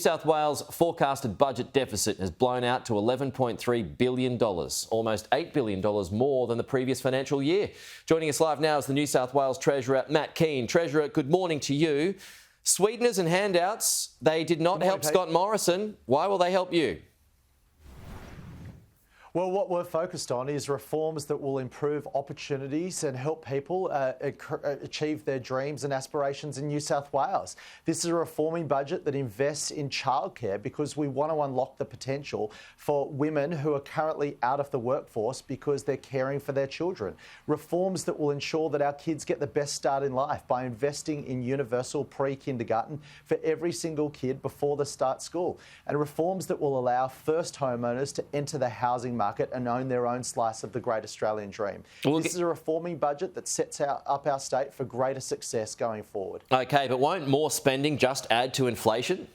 New South Wales' forecasted budget deficit has blown out to $11.3 billion, almost $8 billion more than the previous financial year. Joining us live now is the New South Wales Treasurer Matt Kean. Treasurer, good morning to you. Sweeteners and handouts, they did not help Scott Morrison. Why will they help you? Well, what we're focused on is reforms that will improve opportunities and help people achieve their dreams and aspirations in New South Wales. This is a reforming budget that invests in childcare because we want to unlock the potential for women who are currently out of the workforce because they're caring for their children. Reforms that will ensure that our kids get the best start in life by investing in universal pre-kindergarten for every single kid before they start school. And reforms that will allow first homeowners to enter the housing market and own their own slice of the great Australian dream. This is a reforming budget that sets up our state for greater success going forward. OK, but won't more spending just add to inflation?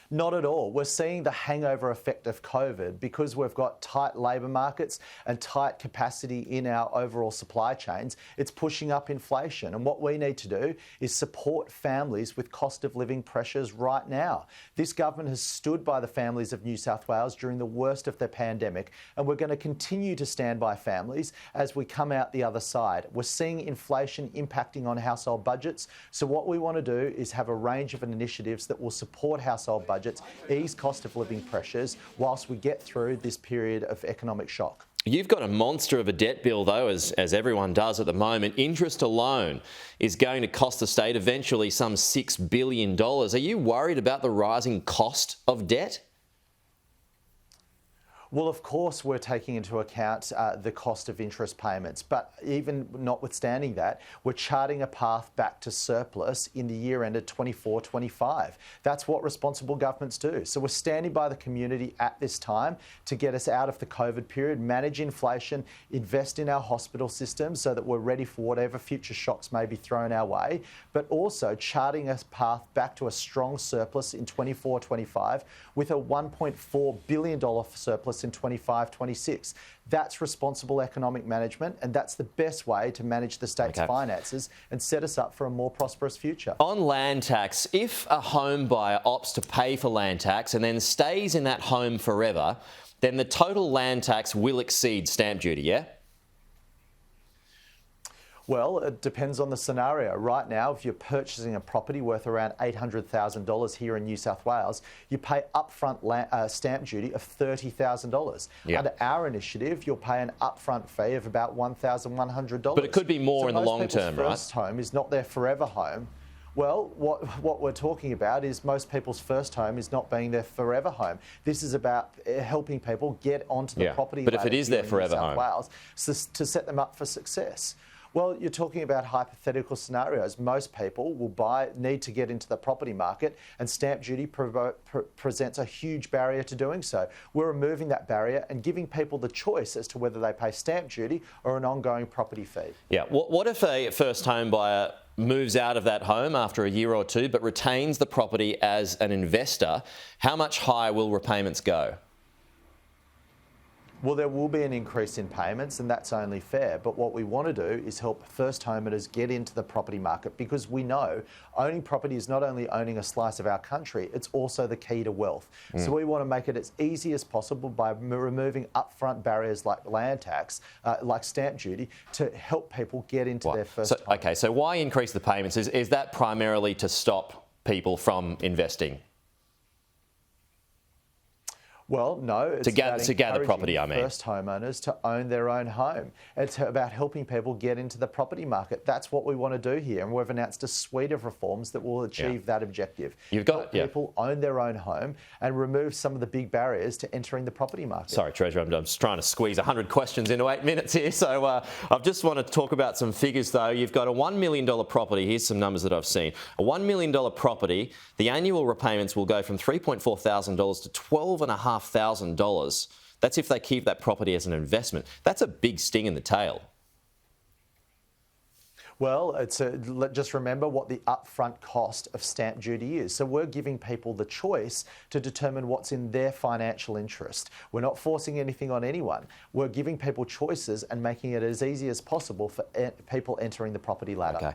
Not at all. We're seeing the hangover effect of COVID because we've got tight labour markets and tight capacity in our overall supply chains. It's pushing up inflation. And what we need to do is support families with cost of living pressures right now. This government has stood by the families of New South Wales during the worst of the pandemic, and we're going to continue to stand by families as we come out the other side. We're seeing inflation impacting on household budgets. So what we want to do is have a range of initiatives that will support household budgets, ease cost of living pressures whilst we get through this period of economic shock. You've got a monster of a debt bill, though, as everyone does at the moment. Interest alone is going to cost the state eventually some $6 billion. Are you worried about the rising cost of debt? Well, of course, we're taking into account the cost of interest payments. But even notwithstanding that, we're charting a path back to surplus in the year ended 24-25. That's what responsible governments do. So we're standing by the community at this time to get us out of the COVID period, manage inflation, invest in our hospital system so that we're ready for whatever future shocks may be thrown our way, but also charting a path back to a strong surplus in 24-25 with a $1.4 billion surplus in 25-26. That's responsible economic management, and that's the best way to manage the state's finances and set us up for a more prosperous future. On land tax, if a home buyer opts to pay for land tax and then stays in that home forever, then the total land tax will exceed stamp duty, yeah? Well, it depends on the scenario. Right now, if you're purchasing a property worth around $800,000 here in New South Wales, you pay upfront stamp duty of $30,000. Yeah. Under our initiative, you'll pay an upfront fee of about $1,100. But it could be more in the long term, right? Most people's first home is not their forever home. Well, what we're talking about is most people's first home is not being their forever home. This is about helping people get onto the property ladder. But if it is their forever home, Wales, to set them up for success. Well, you're talking about hypothetical scenarios. Most people will need to get into the property market, and stamp duty presents a huge barrier to doing so. We're removing that barrier and giving people the choice as to whether they pay stamp duty or an ongoing property fee. Yeah. What if a first home buyer moves out of that home after a year or two but retains the property as an investor? How much higher will repayments go? Well, there will be an increase in payments, and that's only fair. But what we want to do is help first homeowners get into the property market, because we know owning property is not only owning a slice of our country, it's also the key to wealth. So we want to make it as easy as possible by removing upfront barriers like land tax, like stamp duty, to help people get into their first home. OK, so why increase the payments? Is that primarily to stop people from investing? Well, no. It's to gather property, I mean. First homeowners to own their own home. It's about helping people get into the property market. That's what we want to do here, and we've announced a suite of reforms that will achieve that objective. Help people own their own home and remove some of the big barriers to entering the property market. Sorry, Treasurer, I'm just trying to squeeze 100 questions into 8 minutes here. So I just want to talk about some figures, though. You've got a $1 million property. Here's some numbers that I've seen. A $1 million property, the annual repayments will go from $3.4 thousand to $12,500. That's if they keep that property as an investment. That's a big sting in the tail. Well, just remember what the upfront cost of stamp duty is. So we're giving people the choice to determine what's in their financial interest. We're not forcing anything on anyone. We're giving people choices and making it as easy as possible for people entering the property ladder. Okay.